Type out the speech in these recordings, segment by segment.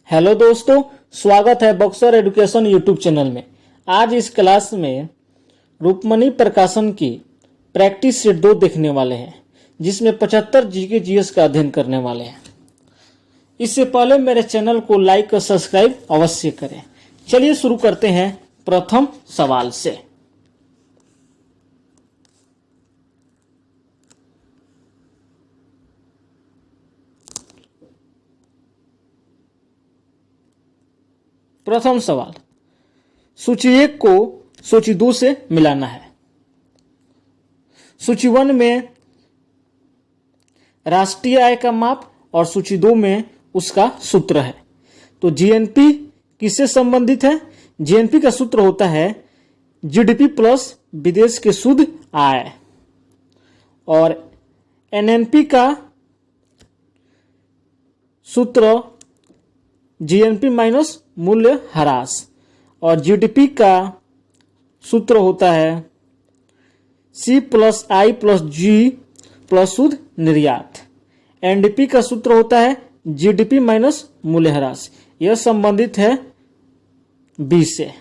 Hello दोस्तों, स्वागत है बक्सर एजुकेशन यूट्यूब चैनल में। आज इस क्लास में रूपमणि प्रकाशन की प्रैक्टिस सेट 2 देखने वाले हैं, जिसमें 75 जीके जीएस का अध्ययन करने वाले हैं। इससे पहले मेरे चैनल को लाइक और सब्सक्राइब अवश्य करें। चलिए शुरू करते हैं प्रथम सवाल से। प्रथम सवाल, सूची 1 को सूची 2 से मिलाना है। सूची 1 में राष्ट्रीय आय का माप और सूची 2 में उसका सूत्र है। तो जीएनपी किससे संबंधित है? जीएनपी का सूत्र होता है जीडीपी प्लस विदेश के शुद्ध आय, और एनएनपी का सूत्र जीएनपी माइनस मूल्य ह्रास, और जीडीपी का सूत्र होता है सी प्लस आई प्लस जी प्लस शुद्ध निर्यात। एनडीपी का सूत्र होता है जीडीपी माइनस मूल्य ह्रास। यह संबंधित है बी से।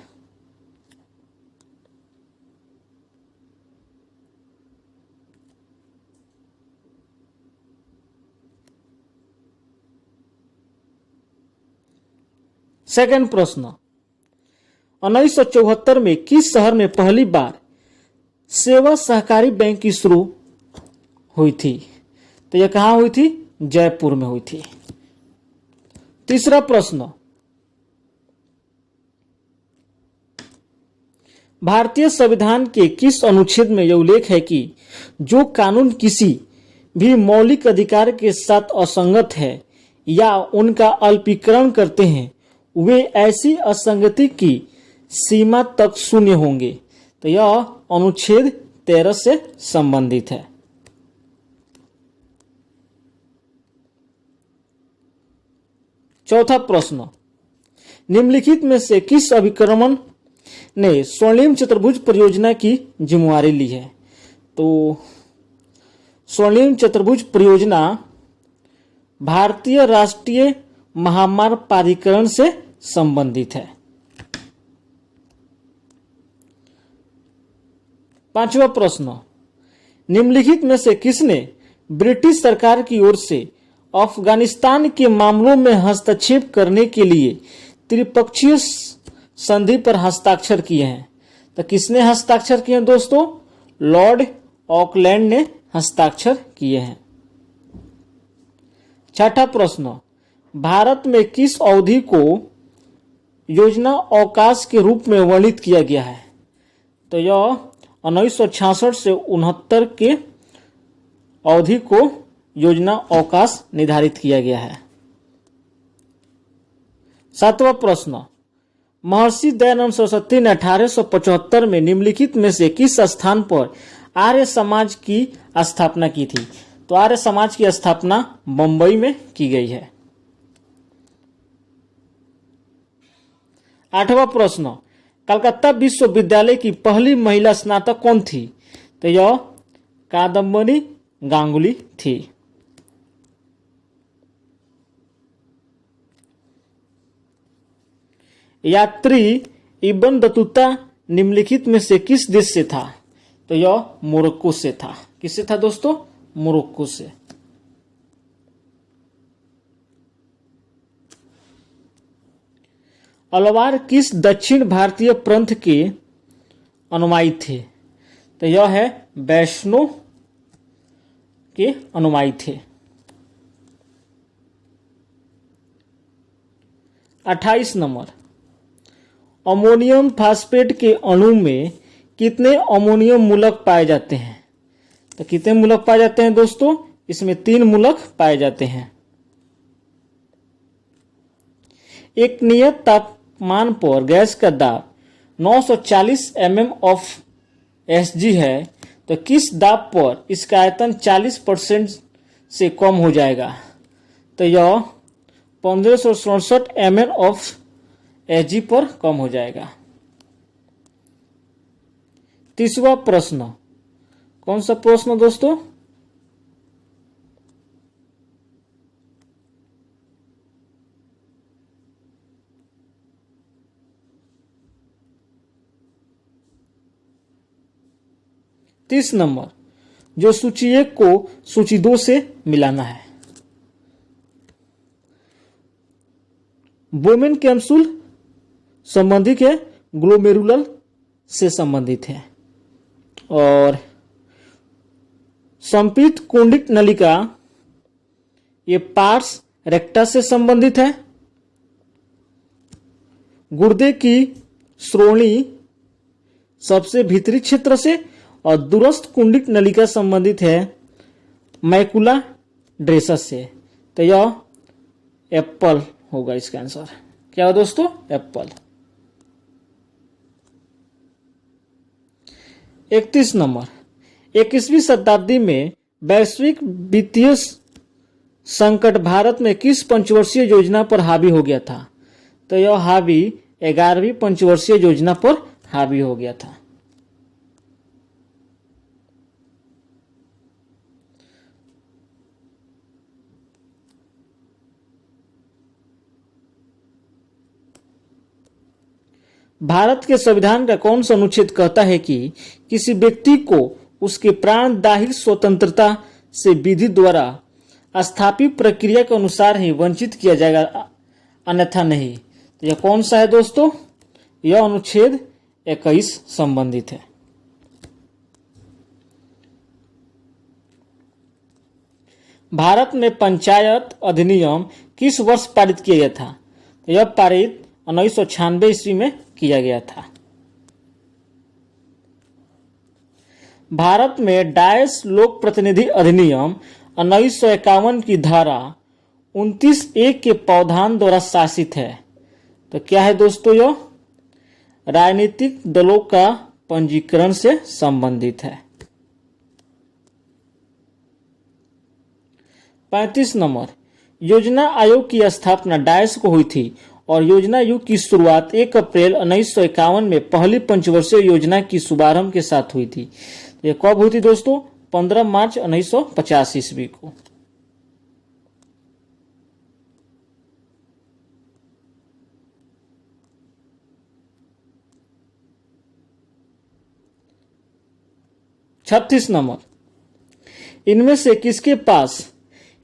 सेकंड प्रश्न, 1974 में किस शहर में पहली बार सेवा सहकारी बैंक की शुरू हुई थी? तो यह कहां हुई थी? जयपुर में हुई थी। तीसरा प्रश्न, भारतीय संविधान के किस अनुच्छेद में यह उल्लेख है कि जो कानून किसी भी मौलिक अधिकार के साथ असंगत है या उनका अल्पीकरण करते हैं, वे ऐसी असंगति की सीमा तक शून्य होंगे? तो यह अनुच्छेद 13 से संबंधित है। चौथा प्रश्न, निम्नलिखित में से किस अभिकर्मण ने स्वर्णिम चतुर्भुज परियोजना की जिम्मेवारी ली है? तो स्वर्णिम चतुर्भुज परियोजना भारतीय राष्ट्रीय महामार्ग प्राधिकरण से संबंधित है। पांचवा प्रश्न, निम्नलिखित में से किसने ब्रिटिश सरकार की ओर से अफगानिस्तान के मामलों में हस्तक्षेप करने के लिए त्रिपक्षीय संधि पर हस्ताक्षर किए हैं? तो किसने हस्ताक्षर किए हैं दोस्तों? लॉर्ड ऑकलैंड ने हस्ताक्षर किए हैं। छठा प्रश्न, भारत में किस अवधि को योजना अवकाश के रूप में वर्णित किया गया है? तो यह 1966 से 69 के अवधि को योजना अवकाश निर्धारित किया गया है। सातवां प्रश्न, महर्षि दयानंद सरस्वती ने 1875 में निम्नलिखित में से किस स्थान पर आर्य समाज की स्थापना की थी? तो आर्य समाज की स्थापना बंबई में की गई है। आठवां प्रश्न, कलकत्ता विश्वविद्यालय की पहली महिला स्नातक कौन थी? तो यह कादम्बरी गांगुली थी। यात्री इब्न बतूता निम्नलिखित में से किस देश से था? तो यह मोरक्को से था। किससे था दोस्तों? मोरक्को से। अलवार किस दक्षिण भारतीय पंथ के अनुयायी थे? तो यह है वैष्णव के अनुयायी थे। 28 नंबर, अमोनियम फास्फेट के अणु में कितने अमोनियम मूलक पाए जाते हैं? तो कितने मूलक पाए जाते हैं दोस्तों? इसमें 3 मूलक पाए जाते हैं। एक नियत तापमान पर गैस का दाब 940 mm ऑफ Sg है, तो किस दाब पर इसका आयतन 40% से कम हो जाएगा? तो यह 1567 ml ऑफ Sg पर कम हो जाएगा। तीसरा प्रश्न, कौन सा प्रश्न दोस्तों? 30 नंबर, जो सूची 1 को सूची 2 से मिलाना है। बोमेन कैप्सूल संबंधित है, ग्लोमेरुलर से संबंधित है। और संपीत कुंडिक नलिका, ये पार्स रेक्टा से संबंधित है। गुर्दे की श्रोणी सबसे भीतरी क्षेत्र से, और दूरस्थ कुंडिक नलिका संबंधित है मैकुला ड्रेसस से। तो यह एप्पल होगा इसका आंसर। क्या हो दोस्तों? एप्पल। 31 नंबर, 21वीं शताब्दी में वैश्विक वित्तीय संकट भारत में किस पंचवर्षीय योजना पर हावी हो गया था? तो यह हावी 11वीं पंचवर्षीय योजना पर हावी हो गया था। भारत के संविधान का कौन सा अनुच्छेद कहता है कि किसी व्यक्ति को उसके प्राणदायी स्वतंत्रता से विधि द्वारा स्थापित प्रक्रिया के अनुसार ही वंचित किया जाएगा, अन्यथा नहीं? तो यह कौन सा है दोस्तों? यह अनुच्छेद 21 संबंधित है। भारत में पंचायत अधिनियम किस वर्ष पारित किया गया था? तो यह पारित 1996 ईस्वी में किया गया था। भारत में डायस लोक प्रतिनिधि अधिनियम 1951 की धारा 29(1) के प्रावधान द्वारा शासित है। तो क्या है दोस्तों? यह राजनीतिक दलों का पंजीकरण से संबंधित है। 35 नंबर, योजना आयोग की स्थापना डायस को हुई थी और योजना युग की शुरुआत 1 अप्रैल 1951 में पहली पंचवर्षीय योजना की शुभारंभ के साथ हुई थी। ये कब हुई थी दोस्तों? 15 मार्च 1950 ईस्वी को। छत्तीस नंबर, इनमें से किसके पास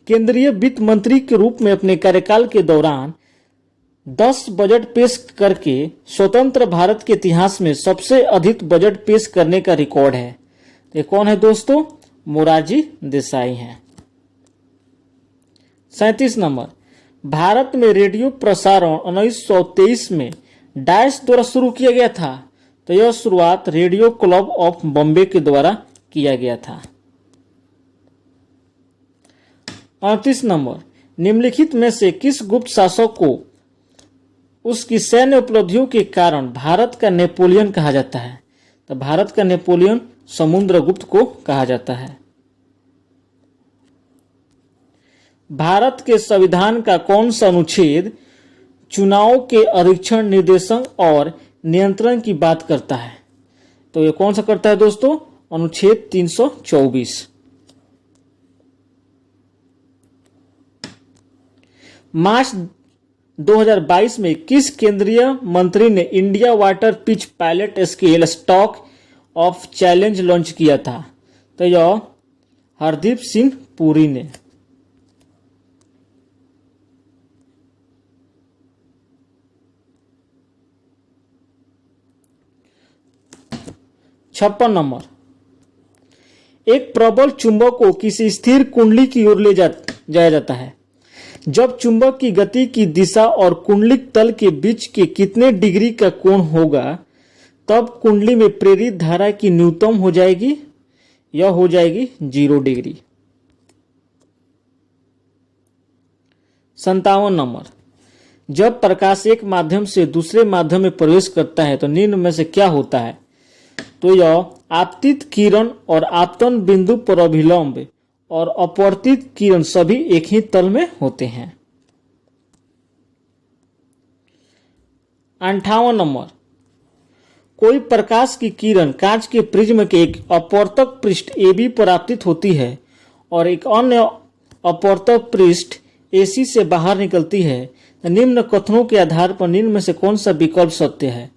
केंद्रीय वित्त मंत्री के रूप में अपने कार्यकाल के दौरान 10 बजट पेश करके स्वतंत्र भारत के इतिहास में सबसे अधिक बजट पेश करने का रिकॉर्ड है? ये कौन है दोस्तों? मोरारजी देसाई हैं। 37 नंबर, भारत में रेडियो प्रसारण 1923 में डायस द्वारा शुरू किया गया था। तो यह शुरुआत रेडियो क्लब ऑफ बॉम्बे के द्वारा किया गया था। 38 नंबर, निम्नलिखित में से किस गुप्त शासक को उसकी सैन्य उपलब्धियों के कारण भारत का नेपोलियन कहा जाता है? तो भारत का नेपोलियन समुद्रगुप्त को कहा जाता है। भारत के संविधान का कौन सा अनुच्छेद चुनाव के आरक्षण, निर्देशन और नियंत्रण की बात करता है? तो ये कौन सा करता है दोस्तों? अनुच्छेद 324। मार्च 2022 में किस केंद्रीय मंत्री ने India water pitch pilot scale stock of challenge launch किया था? तो यह हरदीप सिंह पुरी ने। छप्पन नंबर, एक प्रबल चुंबक को किसी स्थिर कुंडली की ओर ले जाया जाता है जब चुंबक की गति की दिशा और कुंडलिक तल के बीच के कितने डिग्री का कोण होगा तब कुंडली में प्रेरित धारा की न्यूनतम हो जाएगी? यह हो जाएगी 0 डिग्री। 57 नंबर, जब प्रकाश एक माध्यम से दूसरे माध्यम में प्रवेश करता है तो निम्न में से क्या होता है? तो यह आपतित किरण और आपतन बिंदु पर अभिलंब और अपवर्तित किरण सभी एक ही तल में होते हैं। 58 नंबर, कोई प्रकाश की किरण कांच के प्रिज्म के एक अपवर्तक पृष्ठ AB पर आपतित होती है और एक अन्य अपवर्तक पृष्ठ AC से बाहर निकलती है। तो निम्न कथनों के आधार पर निम्न में से कौन सा विकल्प सत्य है?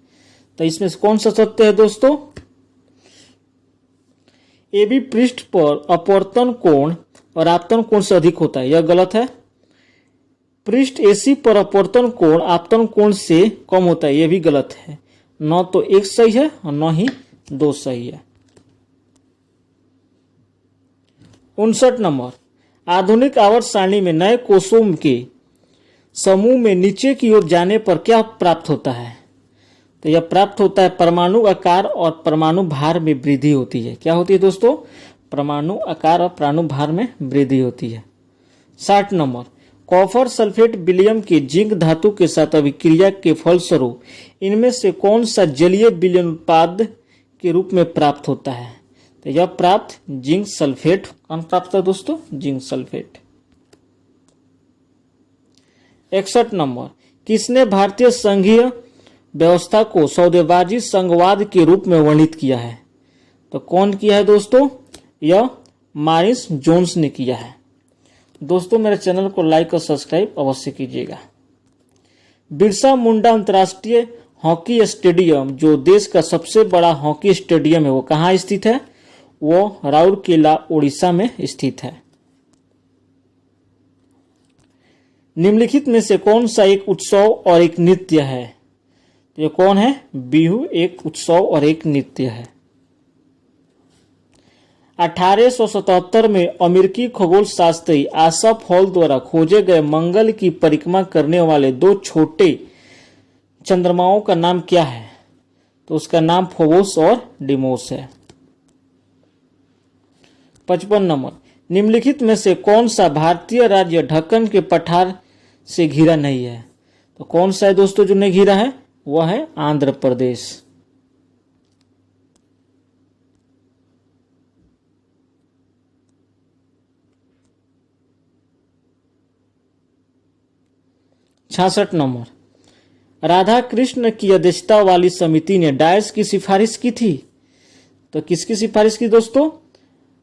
तो इसमें से कौन सा सत्य है दोस्तों? ए बी पृष्ठ पर अपवर्तन कोण और आपतन कोण से अधिक होता है, यह गलत है। पृष्ठ एसी पर अपवर्तन कोण आपतन कोण से कम होता है, यह भी गलत है। न तो एक सही है और न ही दो सही है। 59 नंबर, आधुनिक आवर्त सारणी में नए कोषों के समूह में नीचे की ओर जाने पर क्या प्राप्त होता है? तो यह प्राप्त होता है परमाणु आकार और परमाणु भार में वृद्धि होती है। क्या होती है दोस्तों? परमाणु आकार और परमाणु भार में वृद्धि होती है। 60 नंबर, कॉपर सल्फेट विलियम के जिंक धातु के साथ अभिक्रिया के फलस्वरूप इनमें से कौन सा जलीय विलयन उत्पाद के रूप में प्राप्त होता है? तो यह प्राप्त जिंक सल्फेट। कौन प्राप्त है दोस्तों? Zinc sulphate. 61 नंबर, किसने भारतीय संघीय व्यवस्था को सौदेबाजी संघवाद के रूप में वर्णित किया है? तो कौन किया है दोस्तों? यह मॉरिस जोन्स ने किया है। दोस्तों मेरे चैनल को लाइक और सब्सक्राइब अवश्य कीजिएगा। बिरसा मुंडा अंतर्राष्ट्रीय हॉकी स्टेडियम जो देश का सबसे बड़ा हॉकी स्टेडियम है, वो कहाँ स्थित है? वो राउरकेला उड़ीसा में स्थित है। निम्नलिखित में से कौन सा एक उत्सव और एक नृत्य है? ये कौन है? बिहू एक उत्सव और एक नृत्य है। 1877 में अमेरिकी खगोल शास्त्री आसफ हॉल द्वारा खोजे गए मंगल की परिक्रमा करने वाले दो छोटे चंद्रमाओं का नाम क्या है? तो उसका नाम फोबोस और डिमोस है। 55 नंबर, निम्नलिखित में से कौन सा भारतीय राज्य ढक्कन के पठार से घिरा नहीं है? तो कौन सा है दोस्तों जो नहीं घिरा है? वह है आंध्र प्रदेश। 66 नंबर, राधा कृष्ण की अध्यक्षता वाली समिति ने डायस की सिफारिश की थी। तो किसकी सिफारिश की दोस्तों?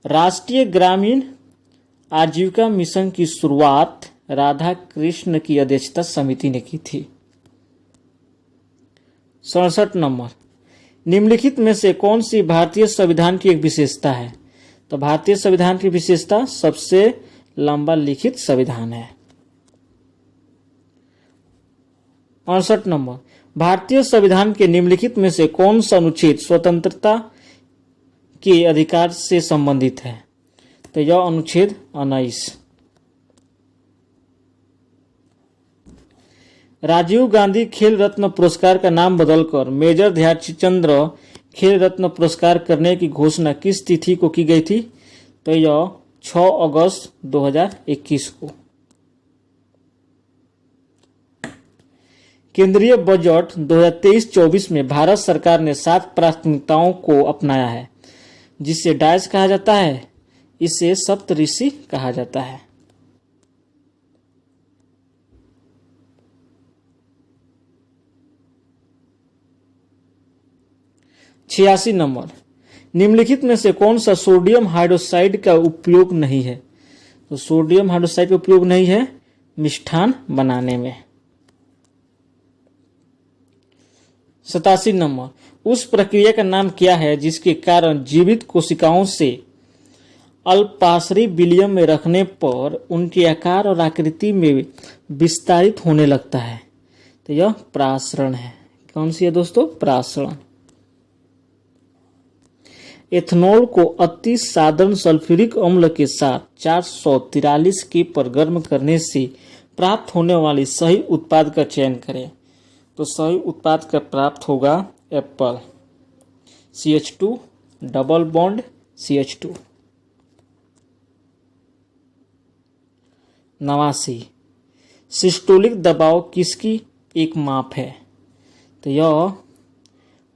राष्ट्रीय ग्रामीण आजीविका मिशन की शुरुआत राधा कृष्ण की अध्यक्षता समिति ने की थी। 67 नंबर, निम्नलिखित में से कौन सी भारतीय संविधान की एक विशेषता है? तो भारतीय संविधान की विशेषता सबसे लंबा लिखित संविधान है। 68 नंबर, भारतीय संविधान के निम्नलिखित में से कौन सा अनुच्छेद स्वतंत्रता के अधिकार से संबंधित है? तो यह अनुच्छेद 19। राजीव गांधी खेल रत्न पुरस्कार का नाम बदलकर मेजर ध्यानचंद खेल रत्न पुरस्कार करने की घोषणा किस तिथि को की गई थी? तो यह 6 अगस्त 2021 को। केंद्रीय बजट 2023-24 में भारत सरकार ने 7 प्राथमिकताओं को अपनाया है, जिसे डायस कहा जाता है। इसे सप्तऋषि कहा जाता है। छियासी नंबर, निम्नलिखित में से कौन सा सोडियम हाइड्रोक्साइड का उपयोग नहीं है? तो सोडियम हाइड्रोक्साइड का उपयोग नहीं है मिष्ठान बनाने में। 87 नंबर, उस प्रक्रिया का नाम क्या है जिसके कारण जीवित कोशिकाओं से अल्पाश्री विलियम में रखने पर उनके आकार और आकृति में विस्तारित होने लगता है? तो यह प्रासरण है। कौन सी है दोस्तों? प्रासरण। एथनॉल को अति साधारण सल्फ्यूरिक अम्ल के साथ 443 के पर गर्म करने से प्राप्त होने वाली सही उत्पाद का चयन करें। तो सही उत्पाद का प्राप्त होगा Apple, CH2 double bond CH2। 89, systolic दबाव किसकी एक माप है? तो यह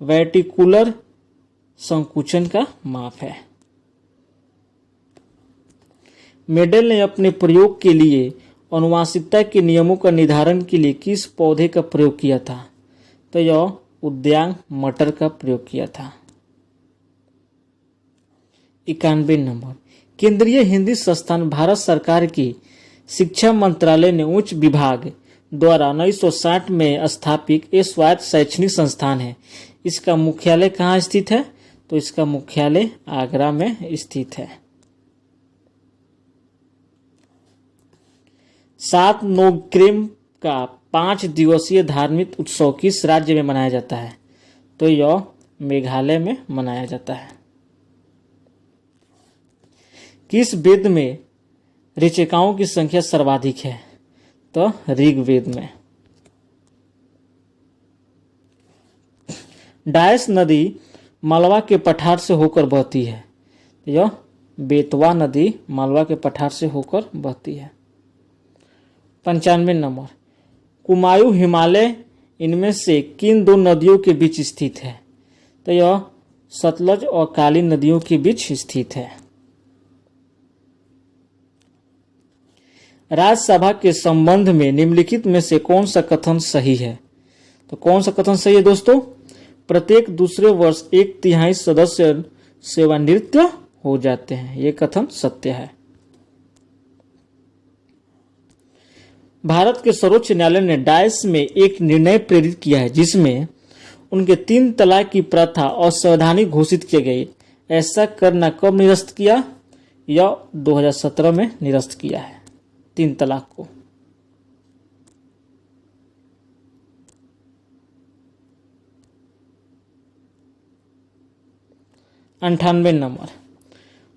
वेंट्रिकुलर संकुचन का माप है। मेडल ने अपने प्रयोग के लिए अनुवांशिकता के नियमों का निर्धारण के लिए किस पौधे का प्रयोग किया था? तो यह उद्यान मटर का प्रयोग किया था। 91 नंबर, केंद्रीय हिंदी संस्थान भारत सरकार की शिक्षा मंत्रालय ने उच्च विभाग द्वारा 1960 में स्थापित एक स्वायत्त शैक्षणिक संस्थान है। इसका मुख्यालय कहाँ स्थित है? तो इसका मुख्यालय आगरा में स्थित है। 7 नोक्रेम का 5 दिवसीय धार्मिक उत्सव किस राज्य में मनाया जाता है? तो यह मेघालय में मनाया जाता है। किस वेद में ऋचिकाओं की संख्या सर्वाधिक है? तो ऋग्वेद में। डायस नदी मालवा के पठार से होकर बहती है। यह बेतवा नदी मालवा के पठार से होकर बहती है। 95 नंबर, कुमायूं हिमालय इनमें से किन 2 नदियों के बीच स्थित है? तो यह सतलज और काली नदियों के बीच स्थित है। राज्यसभा के संबंध में निम्नलिखित में से कौन सा कथन सही है? तो कौन सा कथन सही है दोस्तों? प्रत्येक दूसरे वर्ष 1/3 सदस्य सेवानिवृत्त हो जाते हैं। यह कथन सत्य है। भारत के सर्वोच्च न्यायालय ने डायस में एक निर्णय प्रेरित किया है जिसमें उनके 3 तलाक की प्रथा असंवैधानिक घोषित किए गई। ऐसा करना कब निरस्त किया? यह 2017 में निरस्त किया है 3 तलाक को। अंठानवे नंबर,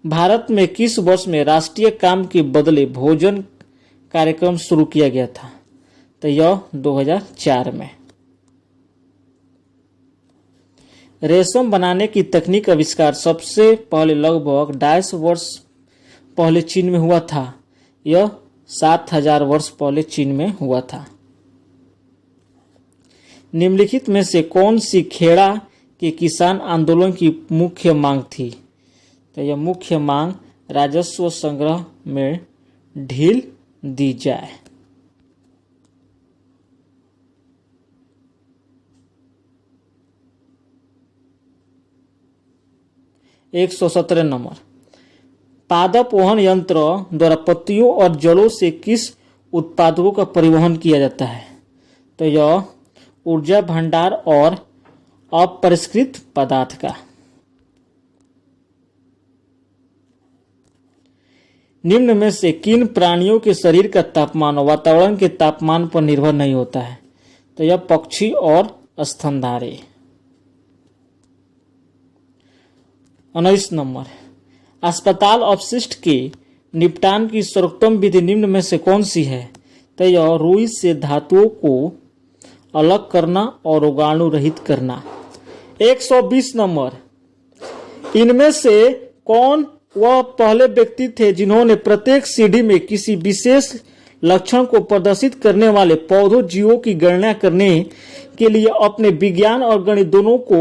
भारत में किस वर्ष में राष्ट्रीय काम के बदले भोजन कार्यक्रम शुरू किया गया था? तो यह 2004 में। रेशम बनाने की तकनीक आविष्कार सबसे पहले लगभग 250 वर्ष पहले चीन में हुआ था। यह 7000 वर्ष पहले चीन में हुआ था। निम्नलिखित में से कौन सी खेड़ा के किसान आंदोलन की मुख्य मांग थी? तो यह मुख्य मांग राजस्व संग्रह में ढील दी जाए। एक 117 नंबर, पादप वहन यंत्र द्वारा पत्तियों और जड़ों से किस उत्पादों का परिवहन किया जाता है? तो यह ऊर्जा भंडार और अपरिष्कृत पदार्थ का। निम्न में से किन प्राणियों के शरीर का तापमान वातावरण के तापमान पर निर्भर नहीं होता है? तो यह पक्षी और स्तनधारी। 19 नंबर, अस्पताल अपशिष्ट के निपटान की सर्वोत्तम विधि निम्न में से कौन सी है? तो यह रुई से धातुओं को अलग करना और रोगाणु रहित करना। 120 नंबर, इनमें से कौन वह पहले व्यक्ति थे जिन्होंने प्रत्येक सीढ़ी में किसी विशेष लक्षण को प्रदर्शित करने वाले पौधों जीवों की गणना करने के लिए अपने विज्ञान और गणित दोनों को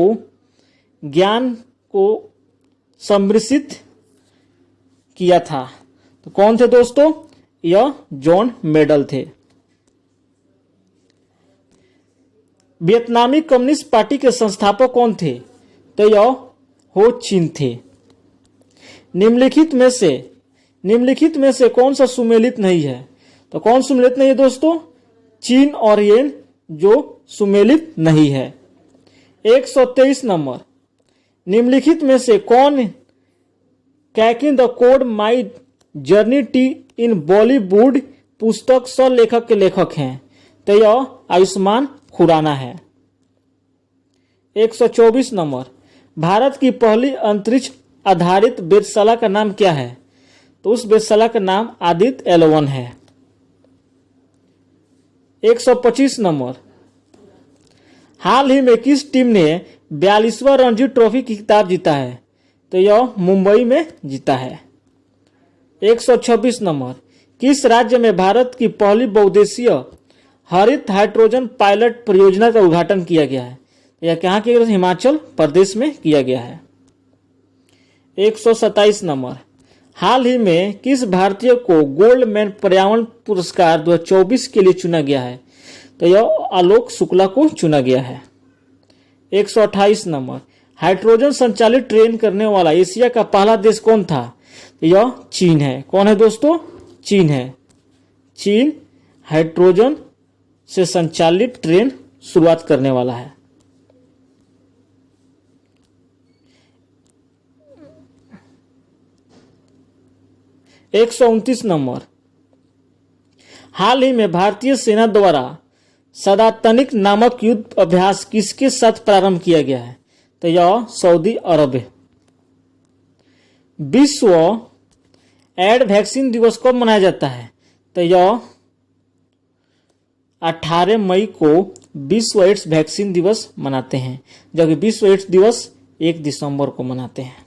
ज्ञान को सम्मिश्रित किया था? तो कौन थे दोस्तों? यह जॉन मेडल थे। वियतनामी कम्युनिस्ट पार्टी के संस्थापक कौन थे? तो यह हो चिन थे। निम्नलिखित में से कौन सा सुमेलित नहीं है? तो कौन सुमेलित नहीं है दोस्तों? चीन और येन जो सुमेलित नहीं है। 123 नंबर, निम्नलिखित में से कौन cracking the code my journey टी इन बॉलीवुड पुस्तक सह लेखक के लेखक हैं? तो यह आयुष्मान खुराना है। 124 नंबर, भारत की पहली अंतरिक्ष आधारित वेधशाला का नाम क्या है? तो उस वेधशाला का नाम आदित्य L1 है। 125 नंबर, हाल ही में किस टीम ने 42वां रणजी ट्रॉफी की खिताब जीता है? तो यह मुंबई में जीता है। 126 नंबर, किस राज्य में भारत की पहली बहुउद्देशीय हरित हाइड्रोजन पायलट परियोजना का उद्घाटन किया गया है? यह कहाँ किया गया? हिमाचल प्रदेश में किया गया है। 127 नंबर, हाल ही में किस भारतीय को गोल्डमैन पर्यावरण पुरस्कार 2024 के लिए चुना गया है? तो यह आलोक शुक्ला को चुना गया है। 128 नंबर, हाइड्रोजन संचालित ट्रेन करने वाला एशिया का पहला देश कौन था? यह चीन है। कौन है दोस्तों? चीन है। चीन हाइड्रोजन से संचालित ट्रेन शुरुआत करने वाला है। 129 नंबर, हाल ही में भारतीय सेना द्वारा सदातनिक नामक युद्ध अभ्यास किसके साथ प्रारंभ किया गया है? तो यह सऊदी अरब है। विश्व एड्स वैक्सीन दिवस कब मनाया जाता है? तो यह 18 मई को विश्व एड्स वैक्सीन दिवस मनाते हैं, जबकि विश्व एड्स दिवस 1 दिसंबर को मनाते हैं।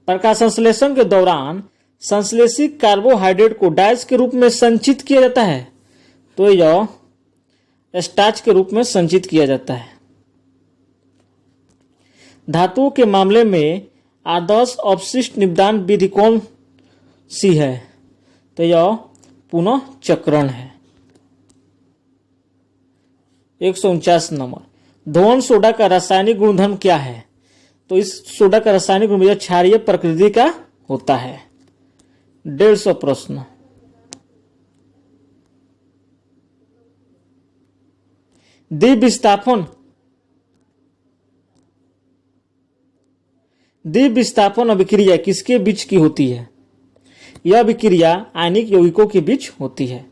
प्रकाश संश्लेषण के दौरान संश्लेषित कार्बोहाइड्रेट को डाइस के रूप में संचित किया जाता है, तो यह स्टार्च के रूप में संचित किया जाता है। धातुओं के मामले में आदर्श अपशिष्ट निपदान विधि कौन सी है? तो यह पुनः चक्रण है। 149 नंबर, धोवन सोडा का रासायनिक गुणधर्म क्या है? तो इस सोडा का रासायनिक गुणधर्म क्षारीय प्रकृति का होता है। 150 प्रश्न। द्विविस्थापन अभिक्रिया किसके बीच की होती है? यह अभिक्रिया आयनिक यौगिकों के बीच होती है।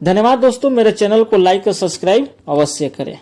धन्यवाद दोस्तों, मेरे चैनल को लाइक और सब्सक्राइब अवश्य करें।